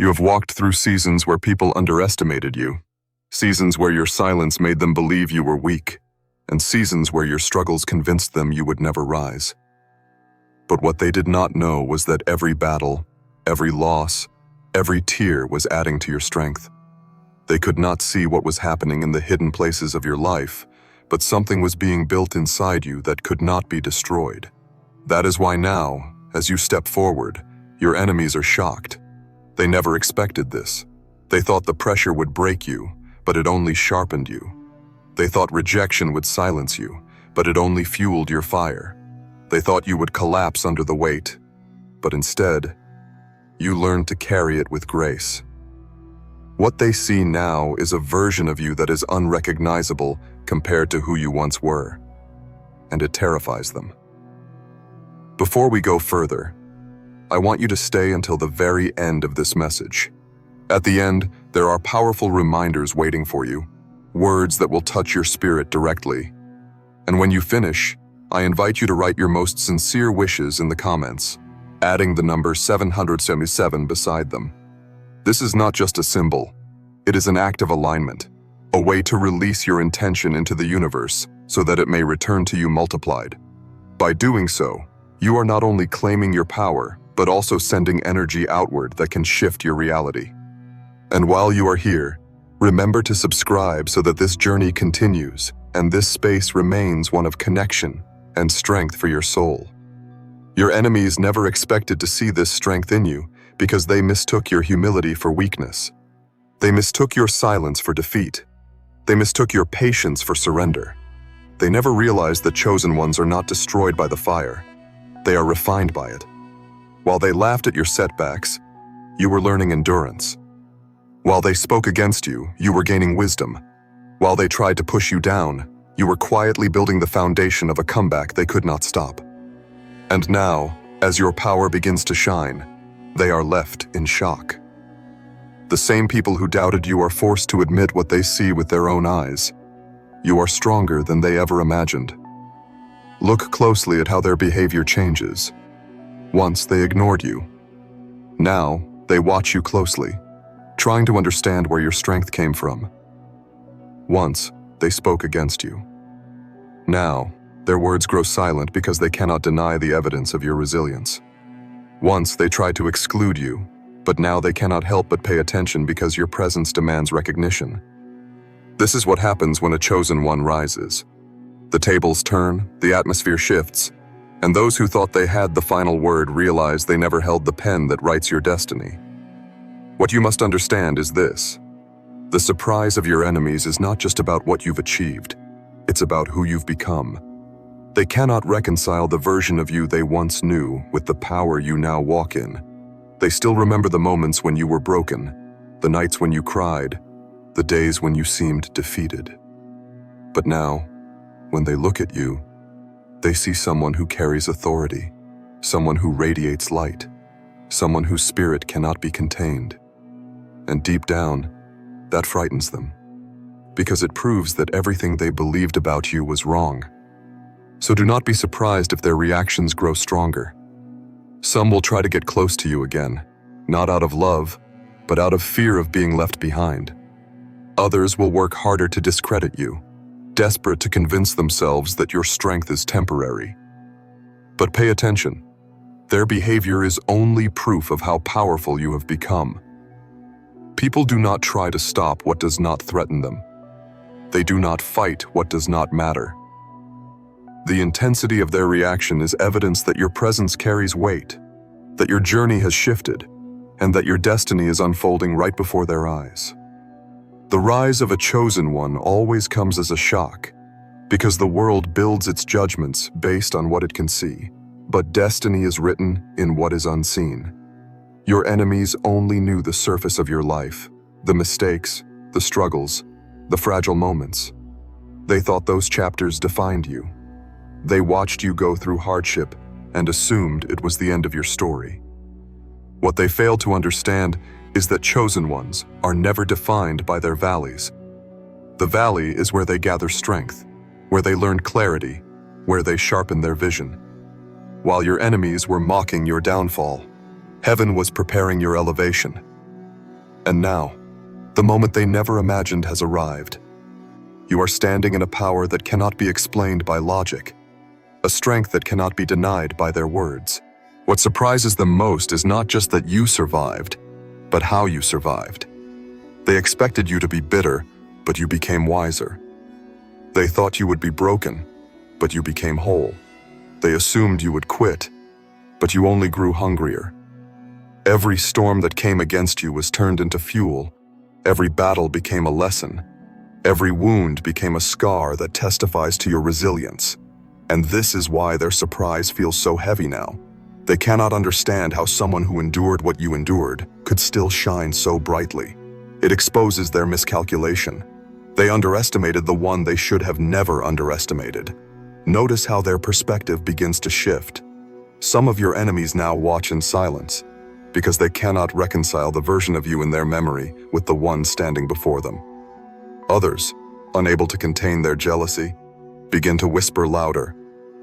You have walked through seasons where people underestimated you, seasons where your silence made them believe you were weak, and seasons where your struggles convinced them you would never rise. But what they did not know was that every battle, every loss, every tear was adding to your strength. They could not see what was happening in the hidden places of your life, but something was being built inside you that could not be destroyed. That is why now, as you step forward, your enemies are shocked. They never expected this. They thought the pressure would break you, but it only sharpened you. They thought rejection would silence you, but it only fueled your fire. They thought you would collapse under the weight, but instead, you learned to carry it with grace. What they see now is a version of you that is unrecognizable compared to who you once were, and it terrifies them. Before we go further, I want you to stay until the very end of this message. At the end, there are powerful reminders waiting for you, words that will touch your spirit directly. And when you finish, I invite you to write your most sincere wishes in the comments, adding the number 777 beside them. This is not just a symbol, it is an act of alignment, a way to release your intention into the universe so that it may return to you multiplied. By doing so, you are not only claiming your power, but also sending energy outward that can shift your reality. And while you are here, remember to subscribe so that this journey continues and this space remains one of connection and strength for your soul. Your enemies never expected to see this strength in you because they mistook your humility for weakness. They mistook your silence for defeat. They mistook your patience for surrender. They never realized that chosen ones are not destroyed by the fire. They are refined by it. While they laughed at your setbacks, you were learning endurance. While they spoke against you, you were gaining wisdom. While they tried to push you down, you were quietly building the foundation of a comeback they could not stop. And now, as your power begins to shine, they are left in shock. The same people who doubted you are forced to admit what they see with their own eyes. You are stronger than they ever imagined. Look closely at how their behavior changes. Once they ignored you. Now, they watch you closely, trying to understand where your strength came from. Once, they spoke against you. Now, their words grow silent because they cannot deny the evidence of your resilience. Once, they tried to exclude you, but now they cannot help but pay attention because your presence demands recognition. This is what happens when a chosen one rises. The tables turn, the atmosphere shifts, and those who thought they had the final word realize they never held the pen that writes your destiny. What you must understand is this. The surprise of your enemies is not just about what you've achieved, it's about who you've become. They cannot reconcile the version of you they once knew with the power you now walk in. They still remember the moments when you were broken, the nights when you cried, the days when you seemed defeated. But now, when they look at you, they see someone who carries authority, someone who radiates light, someone whose spirit cannot be contained. And deep down, that frightens them, because it proves that everything they believed about you was wrong. So do not be surprised if their reactions grow stronger. Some will try to get close to you again, not out of love, but out of fear of being left behind. Others will work harder to discredit you, desperate to convince themselves that your strength is temporary. But pay attention. Their behavior is only proof of how powerful you have become. People do not try to stop what does not threaten them. They do not fight what does not matter. The intensity of their reaction is evidence that your presence carries weight, that your journey has shifted, and that your destiny is unfolding right before their eyes. The rise of a chosen one always comes as a shock, because the world builds its judgments based on what it can see, but destiny is written in what is unseen. Your enemies only knew the surface of your life, the mistakes, the struggles, the fragile moments. They thought those chapters defined you. They watched you go through hardship and assumed it was the end of your story. What they failed to understand is that chosen ones are never defined by their valleys. The valley is where they gather strength, where they learn clarity, where they sharpen their vision. While your enemies were mocking your downfall, heaven was preparing your elevation. And now, the moment they never imagined has arrived. You are standing in a power that cannot be explained by logic, a strength that cannot be denied by their words. What surprises them most is not just that you survived, but how you survived. They expected you to be bitter, but you became wiser. They thought you would be broken, but you became whole. They assumed you would quit, but you only grew hungrier. Every storm that came against you was turned into fuel. Every battle became a lesson. Every wound became a scar that testifies to your resilience. And this is why their surprise feels so heavy now. They cannot understand how someone who endured what you endured could still shine so brightly. It exposes their miscalculation. They underestimated the one they should have never underestimated. Notice how their perspective begins to shift. Some of your enemies now watch in silence, because they cannot reconcile the version of you in their memory with the one standing before them. Others, unable to contain their jealousy, begin to whisper louder,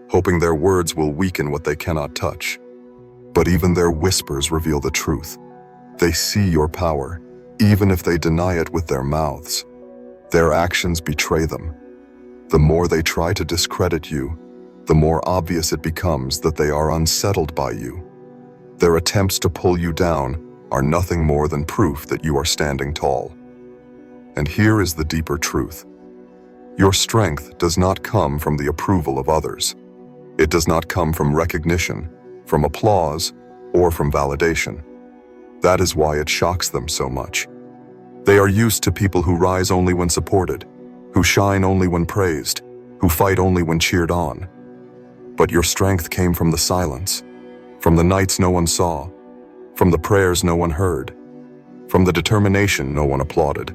hoping their words will weaken what they cannot touch. But even their whispers reveal the truth. They see your power, even if they deny it with their mouths. Their actions betray them. The more they try to discredit you, the more obvious it becomes that they are unsettled by you. Their attempts to pull you down are nothing more than proof that you are standing tall. And here is the deeper truth. Your strength does not come from the approval of others. It does not come from recognition, from applause, or from validation. That is why it shocks them so much. They are used to people who rise only when supported, who shine only when praised, who fight only when cheered on. But your strength came from the silence, from the nights no one saw, from the prayers no one heard, from the determination no one applauded.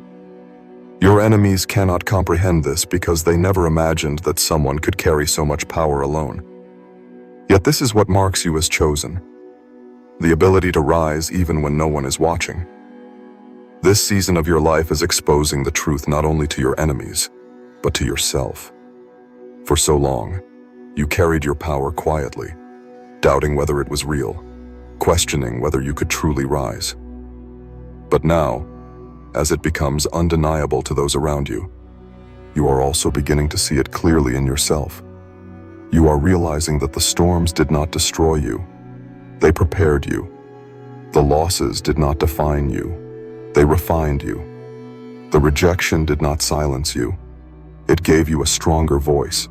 Your enemies cannot comprehend this because they never imagined that someone could carry so much power alone. Yet this is what marks you as chosen: the ability to rise even when no one is watching. This season of your life is exposing the truth not only to your enemies, but to yourself. For so long, you carried your power quietly, doubting whether it was real, questioning whether you could truly rise. But now, as it becomes undeniable to those around you, you are also beginning to see it clearly in yourself. You are realizing that the storms did not destroy you. They prepared you. The losses did not define you. They refined you. The rejection did not silence you. It gave you a stronger voice.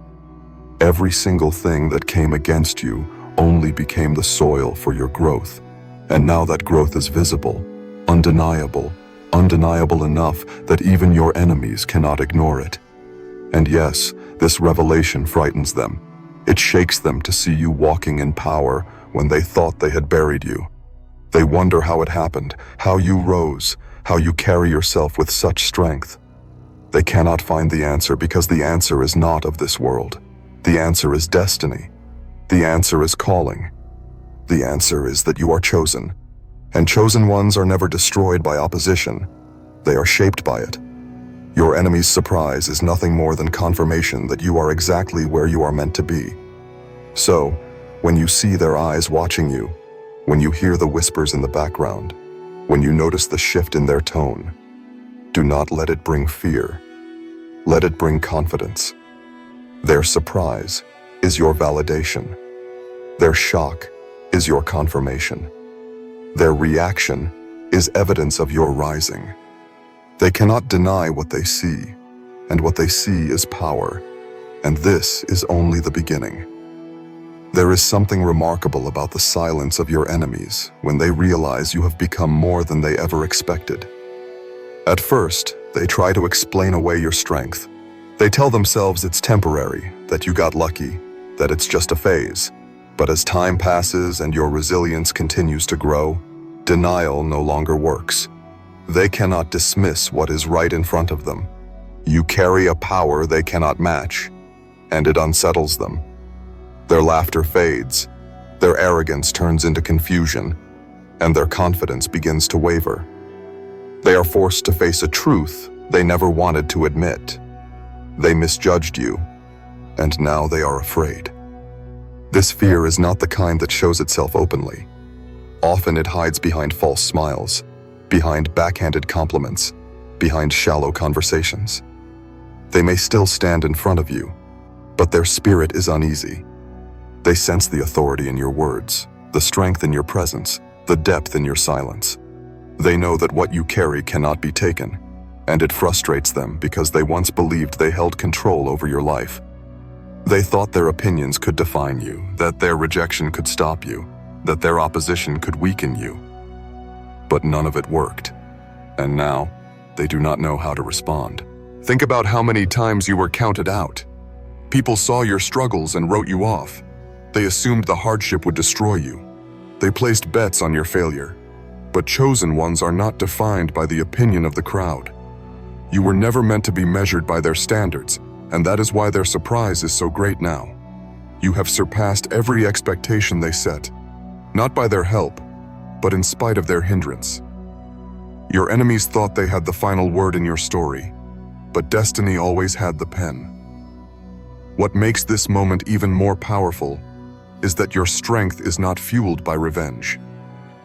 Every single thing that came against you only became the soil for your growth. And now that growth is visible, undeniable enough that even your enemies cannot ignore it. And yes, this revelation frightens them. It shakes them to see you walking in power when they thought they had buried you. They wonder how it happened, how you rose, how you carry yourself with such strength. They cannot find the answer because the answer is not of this world. The answer is destiny. The answer is calling. The answer is that you are chosen. And chosen ones are never destroyed by opposition. They are shaped by it. Your enemy's surprise is nothing more than confirmation that you are exactly where you are meant to be. So, when you see their eyes watching you, when you hear the whispers in the background, when you notice the shift in their tone, do not let it bring fear. Let it bring confidence. Their surprise is your validation. Their shock is your confirmation. Their reaction is evidence of your rising. They cannot deny what they see, and what they see is power, and this is only the beginning. There is something remarkable about the silence of your enemies when they realize you have become more than they ever expected. At first, they try to explain away your strength. They tell themselves it's temporary, that you got lucky, that it's just a phase. But as time passes and your resilience continues to grow, denial no longer works. They cannot dismiss what is right in front of them. You carry a power they cannot match, and it unsettles them. Their laughter fades, their arrogance turns into confusion, and their confidence begins to waver. They are forced to face a truth they never wanted to admit. They misjudged you, and now they are afraid. This fear is not the kind that shows itself openly. Often it hides behind false smiles, behind backhanded compliments, behind shallow conversations. They may still stand in front of you, but their spirit is uneasy. They sense the authority in your words, the strength in your presence, the depth in your silence. They know that what you carry cannot be taken, and it frustrates them because they once believed they held control over your life. They thought their opinions could define you, that their rejection could stop you, that their opposition could weaken you. But none of it worked, and now they do not know how to respond. Think about how many times you were counted out. People saw your struggles and wrote you off. They assumed the hardship would destroy you. They placed bets on your failure. But chosen ones are not defined by the opinion of the crowd. You were never meant to be measured by their standards, and that is why their surprise is so great now. You have surpassed every expectation they set, not by their help, but in spite of their hindrance. Your enemies thought they had the final word in your story, but destiny always had the pen. What makes this moment even more powerful is that your strength is not fueled by revenge.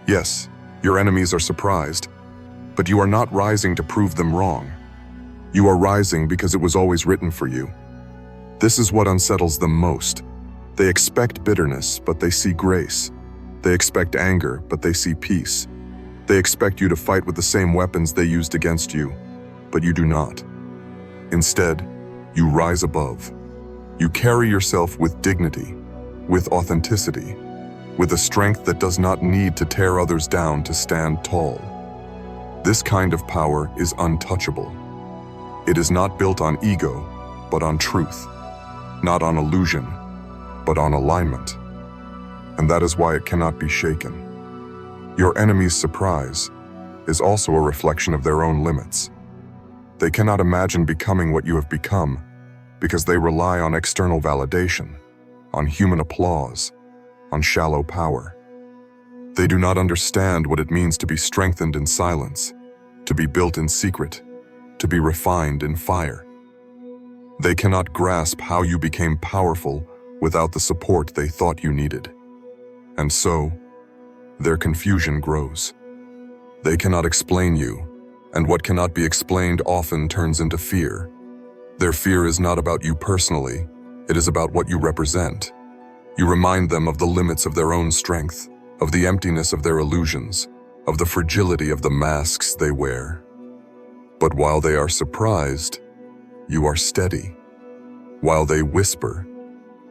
Yes, your enemies are surprised, but you are not rising to prove them wrong. You are rising because it was always written for you. This is what unsettles them most. They expect bitterness, but they see grace. They expect anger, but they see peace. They expect you to fight with the same weapons they used against you, but you do not. Instead, you rise above. You carry yourself with dignity, with authenticity, with a strength that does not need to tear others down to stand tall. This kind of power is untouchable. It is not built on ego, but on truth, not on illusion, but on alignment. And that is why it cannot be shaken. Your enemy's surprise is also a reflection of their own limits. They cannot imagine becoming what you have become because they rely on external validation, on human applause, on shallow power. They do not understand what it means to be strengthened in silence, to be built in secret, to be refined in fire. They cannot grasp how you became powerful without the support they thought you needed. And so, their confusion grows. They cannot explain you, and what cannot be explained often turns into fear. Their fear is not about you personally, it is about what you represent. You remind them of the limits of their own strength, of the emptiness of their illusions, of the fragility of the masks they wear. But while they are surprised, you are steady. While they whisper,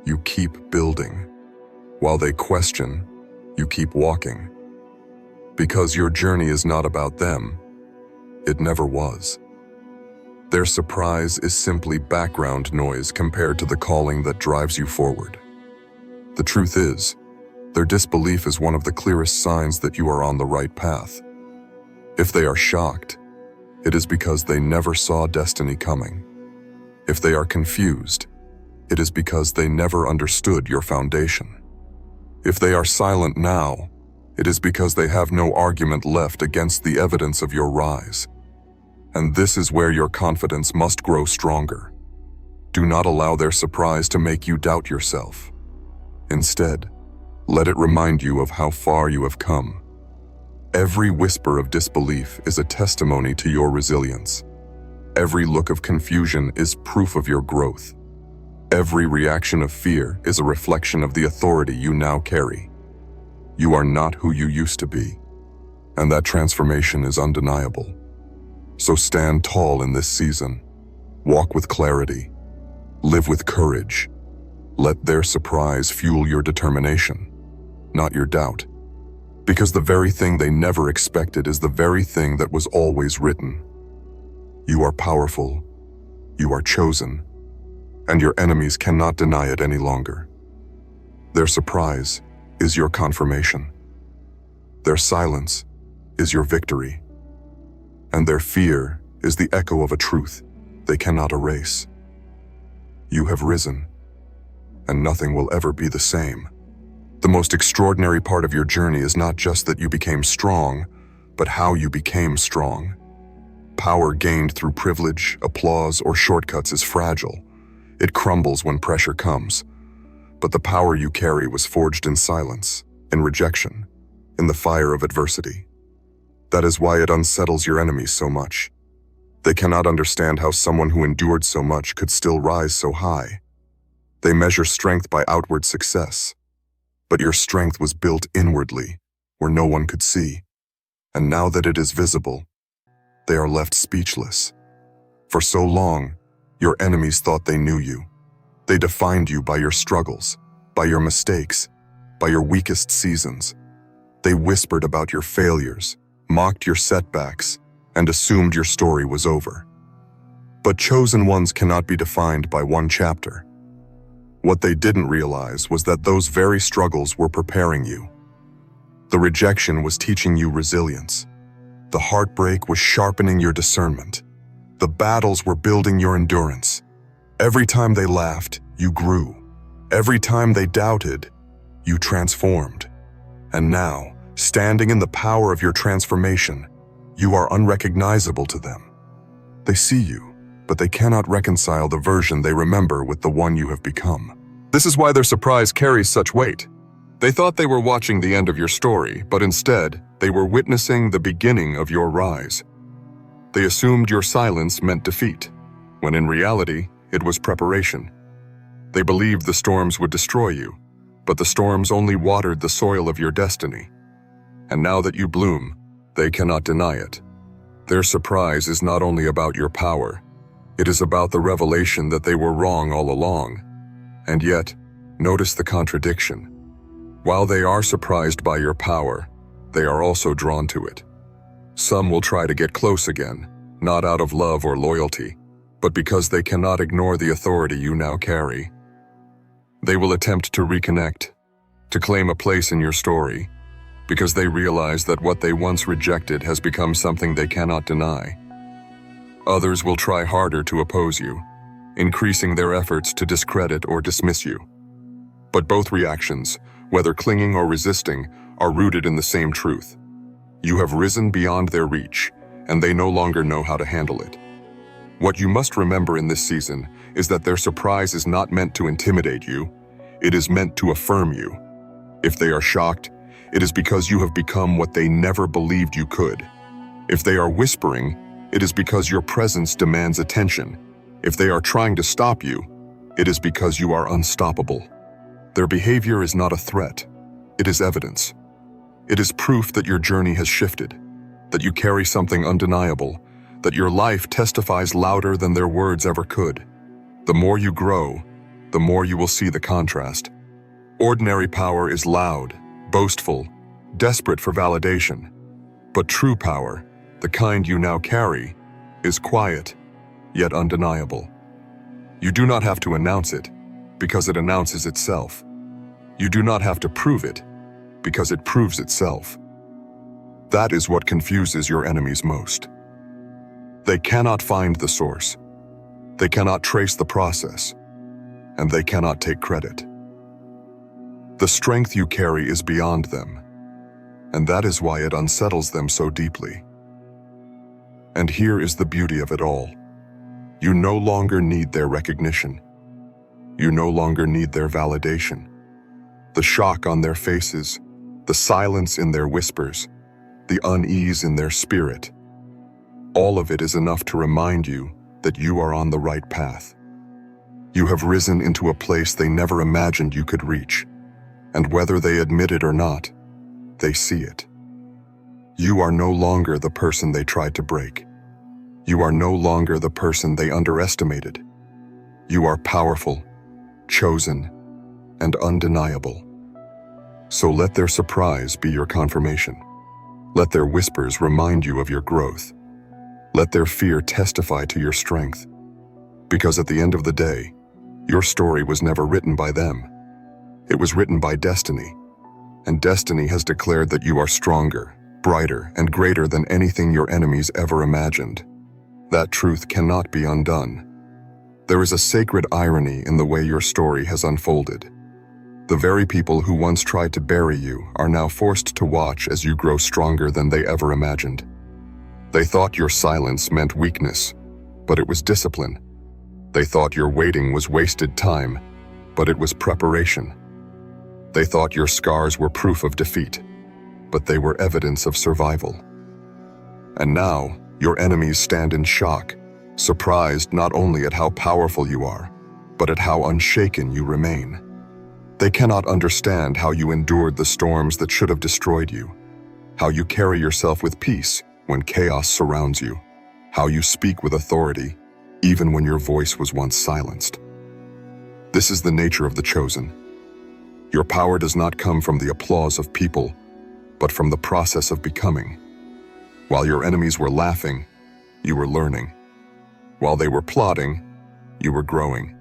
you keep building. While they question, you keep walking. Because your journey is not about them. It never was. Their surprise is simply background noise compared to the calling that drives you forward. The truth is, their disbelief is one of the clearest signs that you are on the right path. If they are shocked, it is because they never saw destiny coming. If they are confused, it is because they never understood your foundation. If they are silent now, it is because they have no argument left against the evidence of your rise. And this is where your confidence must grow stronger. Do not allow their surprise to make you doubt yourself. Instead, let it remind you of how far you have come. Every whisper of disbelief is a testimony to your resilience. Every look of confusion is proof of your growth. Every reaction of fear is a reflection of the authority you now carry. You are not who you used to be, and that transformation is undeniable. So stand tall in this season. Walk with clarity. Live with courage. Let their surprise fuel your determination, not your doubt. Because the very thing they never expected is the very thing that was always written. You are powerful. You are chosen. And your enemies cannot deny it any longer. Their surprise is your confirmation. Their silence is your victory. And their fear is the echo of a truth they cannot erase. You have risen, and nothing will ever be the same. The most extraordinary part of your journey is not just that you became strong, but how you became strong. Power gained through privilege, applause, or shortcuts is fragile. It crumbles when pressure comes. But the power you carry was forged in silence, in rejection, in the fire of adversity. That is why it unsettles your enemies so much. They cannot understand how someone who endured so much could still rise so high. They measure strength by outward success. But your strength was built inwardly, where no one could see. And now that it is visible, they are left speechless. For so long, your enemies thought they knew you. They defined you by your struggles, by your mistakes, by your weakest seasons. They whispered about your failures, mocked your setbacks, and assumed your story was over. But chosen ones cannot be defined by one chapter. What they didn't realize was that those very struggles were preparing you. The rejection was teaching you resilience. The heartbreak was sharpening your discernment. The battles were building your endurance. Every time they laughed, you grew. Every time they doubted, you transformed. And now, standing in the power of your transformation, you are unrecognizable to them. They see you, but they cannot reconcile the version they remember with the one you have become. This is why their surprise carries such weight. They thought they were watching the end of your story, but instead, they were witnessing the beginning of your rise. They assumed your silence meant defeat, when in reality, it was preparation. They believed the storms would destroy you, but the storms only watered the soil of your destiny. And now that you bloom, they cannot deny it. Their surprise is not only about your power, it is about the revelation that they were wrong all along. And yet, notice the contradiction. While they are surprised by your power, they are also drawn to it. Some will try to get close again, not out of love or loyalty, but because they cannot ignore the authority you now carry. They will attempt to reconnect, to claim a place in your story, because they realize that what they once rejected has become something they cannot deny. Others will try harder to oppose you, increasing their efforts to discredit or dismiss you. But both reactions, whether clinging or resisting, are rooted in the same truth. You have risen beyond their reach, and they no longer know how to handle it. What you must remember in this season is that their surprise is not meant to intimidate you, it is meant to affirm you. If they are shocked, it is because you have become what they never believed you could. If they are whispering, it is because your presence demands attention. If they are trying to stop you, it is because you are unstoppable. Their behavior is not a threat, it is evidence. It is proof that your journey has shifted, that you carry something undeniable, that your life testifies louder than their words ever could. The more you grow, the more you will see the contrast. Ordinary power is loud, boastful, desperate for validation. But true power, the kind you now carry, is quiet, yet undeniable. You do not have to announce it, because it announces itself. You do not have to prove it, because it proves itself. That is what confuses your enemies most. They cannot find the source. They cannot trace the process, and they cannot take credit. The strength you carry is beyond them, and that is why it unsettles them so deeply. And here is the beauty of it all. You no longer need their recognition. You no longer need their validation. The shock on their faces, the silence in their whispers, the unease in their spirit, all of it is enough to remind you that you are on the right path. You have risen into a place they never imagined you could reach, and whether they admit it or not, they see it. You are no longer the person they tried to break. You are no longer the person they underestimated. You are powerful, chosen, and undeniable. So let their surprise be your confirmation. Let their whispers remind you of your growth. Let their fear testify to your strength. Because at the end of the day, your story was never written by them. It was written by destiny. And destiny has declared that you are stronger, brighter, and greater than anything your enemies ever imagined. That truth cannot be undone. There is a sacred irony in the way your story has unfolded. The very people who once tried to bury you are now forced to watch as you grow stronger than they ever imagined. They thought your silence meant weakness, but it was discipline. They thought your waiting was wasted time, but it was preparation. They thought your scars were proof of defeat, but they were evidence of survival. And now, your enemies stand in shock, surprised not only at how powerful you are, but at how unshaken you remain. They cannot understand how you endured the storms that should have destroyed you, how you carry yourself with peace when chaos surrounds you, how you speak with authority, even when your voice was once silenced. This is the nature of the chosen. Your power does not come from the applause of people, but from the process of becoming. While your enemies were laughing, you were learning. While they were plotting, you were growing.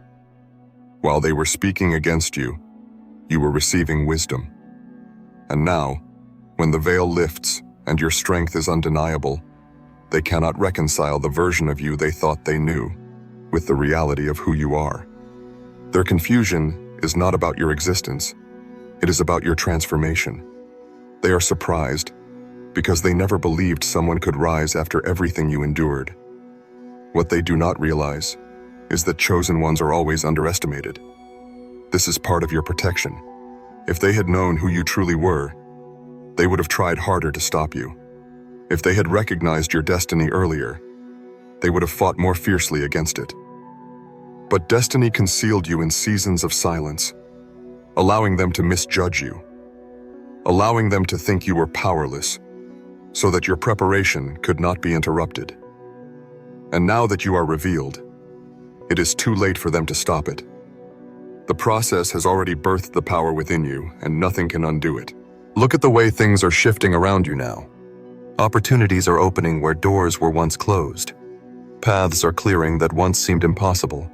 While they were speaking against you, you were receiving wisdom. And now, when the veil lifts and your strength is undeniable, they cannot reconcile the version of you they thought they knew with the reality of who you are. Their confusion is not about your existence, it is about your transformation. They are surprised because they never believed someone could rise after everything you endured. What they do not realize is that chosen ones are always underestimated. This is part of your protection. If they had known who you truly were, they would have tried harder to stop you. If they had recognized your destiny earlier, they would have fought more fiercely against it. But destiny concealed you in seasons of silence, allowing them to misjudge you, allowing them to think you were powerless, so that your preparation could not be interrupted. And now that you are revealed, it is too late for them to stop it. The process has already birthed the power within you, and nothing can undo it. Look at the way things are shifting around you now. Opportunities are opening where doors were once closed. Paths are clearing that once seemed impossible.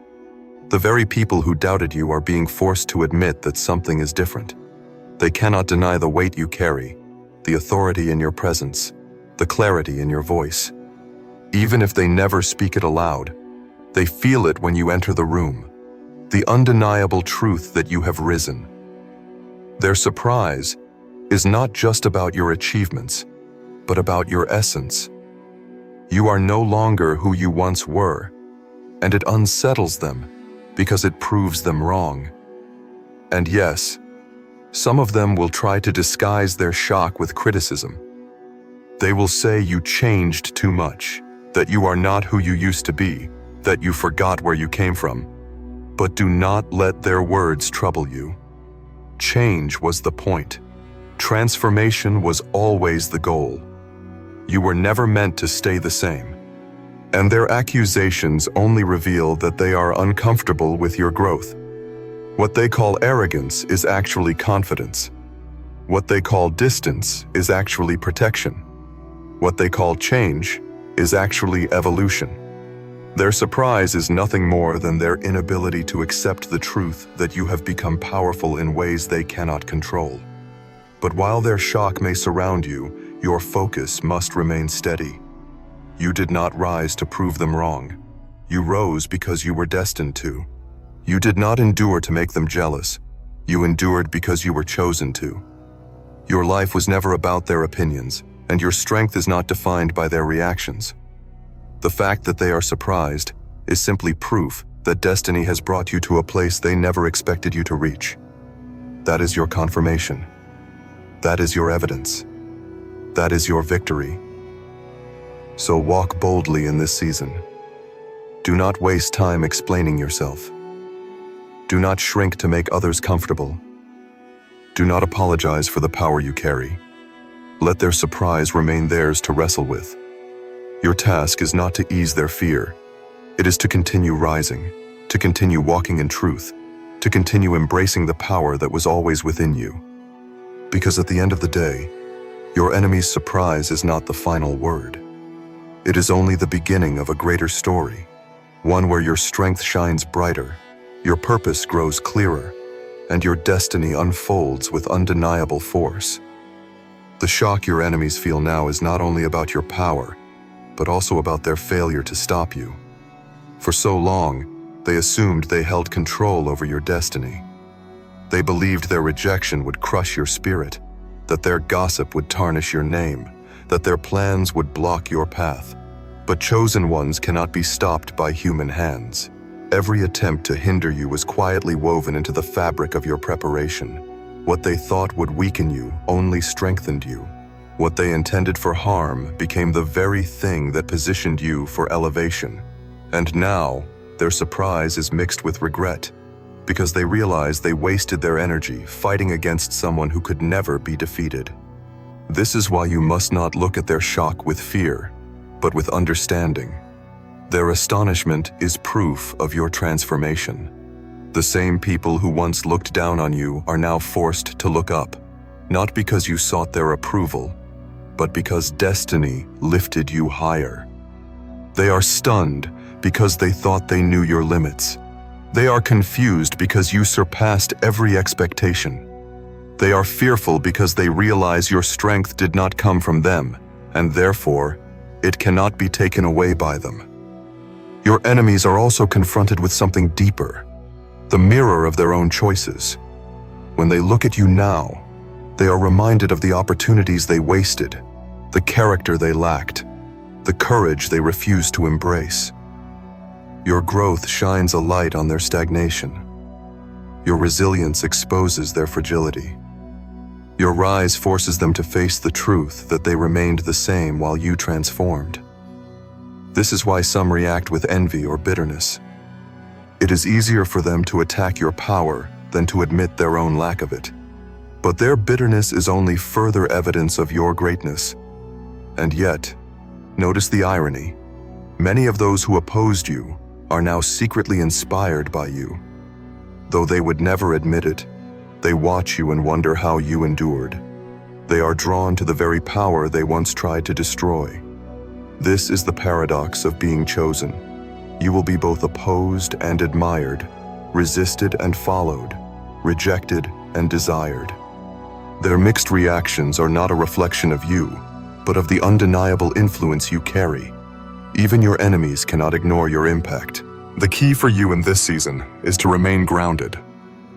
The very people who doubted you are being forced to admit that something is different. They cannot deny the weight you carry, the authority in your presence, the clarity in your voice. Even if they never speak it aloud, they feel it when you enter the room. The undeniable truth that you have risen. Their surprise is not just about your achievements, but about your essence. You are no longer who you once were, and it unsettles them because it proves them wrong. And yes, some of them will try to disguise their shock with criticism. They will say you changed too much, that you are not who you used to be, that you forgot where you came from. But do not let their words trouble you. Change was the point. Transformation was always the goal. You were never meant to stay the same. And their accusations only reveal that they are uncomfortable with your growth. What they call arrogance is actually confidence. What they call distance is actually protection. What they call change is actually evolution. Their surprise is nothing more than their inability to accept the truth that you have become powerful in ways they cannot control. But while their shock may surround you, your focus must remain steady. You did not rise to prove them wrong. You rose because you were destined to. You did not endure to make them jealous. You endured because you were chosen to. Your life was never about their opinions, and your strength is not defined by their reactions. The fact that they are surprised is simply proof that destiny has brought you to a place they never expected you to reach. That is your confirmation. That is your evidence. That is your victory. So walk boldly in this season. Do not waste time explaining yourself. Do not shrink to make others comfortable. Do not apologize for the power you carry. Let their surprise remain theirs to wrestle with. Your task is not to ease their fear. It is to continue rising, to continue walking in truth, to continue embracing the power that was always within you. Because at the end of the day, your enemy's surprise is not the final word. It is only the beginning of a greater story, one where your strength shines brighter, your purpose grows clearer, and your destiny unfolds with undeniable force. The shock your enemies feel now is not only about your power, but also about their failure to stop you. For so long, they assumed they held control over your destiny. They believed their rejection would crush your spirit, that their gossip would tarnish your name, that their plans would block your path. But chosen ones cannot be stopped by human hands. Every attempt to hinder you was quietly woven into the fabric of your preparation. What they thought would weaken you only strengthened you. What they intended for harm became the very thing that positioned you for elevation. And now, their surprise is mixed with regret, because they realize they wasted their energy fighting against someone who could never be defeated. This is why you must not look at their shock with fear, but with understanding. Their astonishment is proof of your transformation. The same people who once looked down on you are now forced to look up, not because you sought their approval, but because destiny lifted you higher. They are stunned because they thought they knew your limits. They are confused because you surpassed every expectation. They are fearful because they realize your strength did not come from them, and therefore, it cannot be taken away by them. Your enemies are also confronted with something deeper, the mirror of their own choices. When they look at you now, they are reminded of the opportunities they wasted, the character they lacked, the courage they refused to embrace. Your growth shines a light on their stagnation. Your resilience exposes their fragility. Your rise forces them to face the truth that they remained the same while you transformed. This is why some react with envy or bitterness. It is easier for them to attack your power than to admit their own lack of it. But their bitterness is only further evidence of your greatness. And yet, notice the irony. Many of those who opposed you are now secretly inspired by you. Though they would never admit it, they watch you and wonder how you endured. They are drawn to the very power they once tried to destroy. This is the paradox of being chosen. You will be both opposed and admired, resisted and followed, rejected and desired. Their mixed reactions are not a reflection of you, but of the undeniable influence you carry. Even your enemies cannot ignore your impact. The key for you in this season is to remain grounded.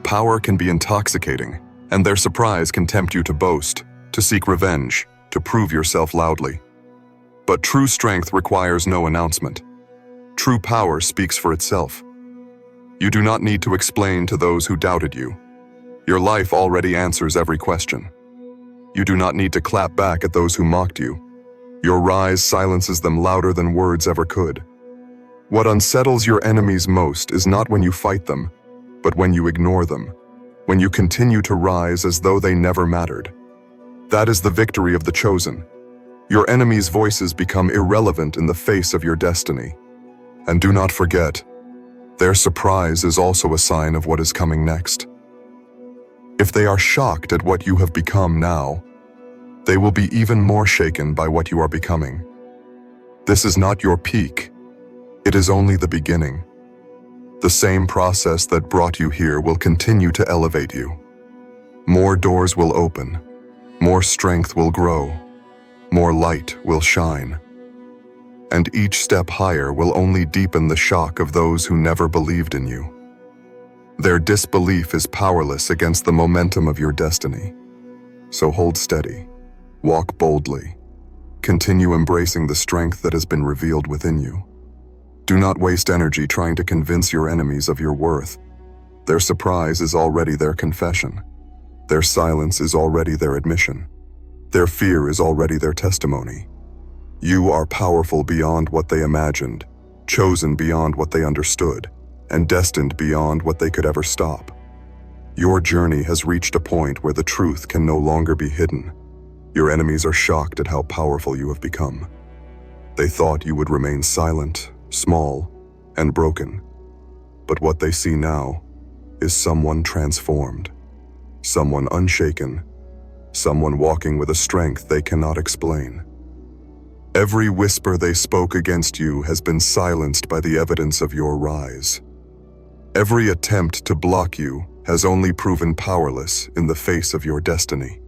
Power can be intoxicating, and their surprise can tempt you to boast, to seek revenge, to prove yourself loudly. But true strength requires no announcement. True power speaks for itself. You do not need to explain to those who doubted you. Your life already answers every question. You do not need to clap back at those who mocked you. Your rise silences them louder than words ever could. What unsettles your enemies most is not when you fight them, but when you ignore them, when you continue to rise as though they never mattered. That is the victory of the chosen. Your enemies' voices become irrelevant in the face of your destiny. And do not forget, their surprise is also a sign of what is coming next. If they are shocked at what you have become now, they will be even more shaken by what you are becoming. This is not your peak. It is only the beginning. The same process that brought you here will continue to elevate you. More doors will open. More strength will grow. More light will shine. And each step higher will only deepen the shock of those who never believed in you. Their disbelief is powerless against the momentum of your destiny. So hold steady. Walk boldly. Continue embracing the strength that has been revealed within you. Do not waste energy trying to convince your enemies of your worth. Their surprise is already their confession. Their silence is already their admission. Their fear is already their testimony. You are powerful beyond what they imagined, chosen beyond what they understood, and destined beyond what they could ever stop. Your journey has reached a point where the truth can no longer be hidden. Your enemies are shocked at how powerful you have become. They thought you would remain silent, small, and broken. But what they see now is someone transformed, someone unshaken, someone walking with a strength they cannot explain. Every whisper they spoke against you has been silenced by the evidence of your rise. Every attempt to block you has only proven powerless in the face of your destiny.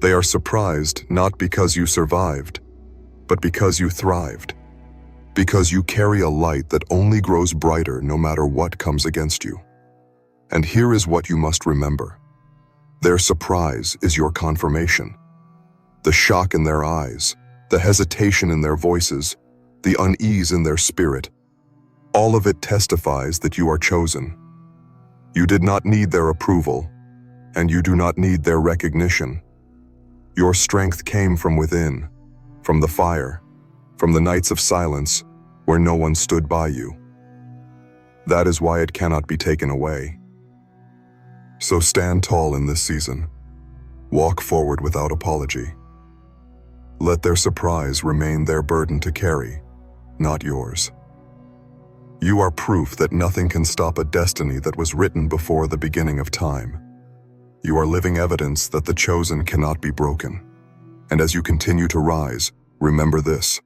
They are surprised not because you survived, but because you thrived. Because you carry a light that only grows brighter no matter what comes against you. And here is what you must remember. Their surprise is your confirmation. The shock in their eyes, the hesitation in their voices, the unease in their spirit, all of it testifies that you are chosen. You did not need their approval, and you do not need their recognition. Your strength came from within, from the fire, from the nights of silence where no one stood by you. That is why it cannot be taken away. So stand tall in this season. Walk forward without apology. Let their surprise remain their burden to carry, not yours. You are proof that nothing can stop a destiny that was written before the beginning of time. You are living evidence that the chosen cannot be broken. And as you continue to rise, remember this: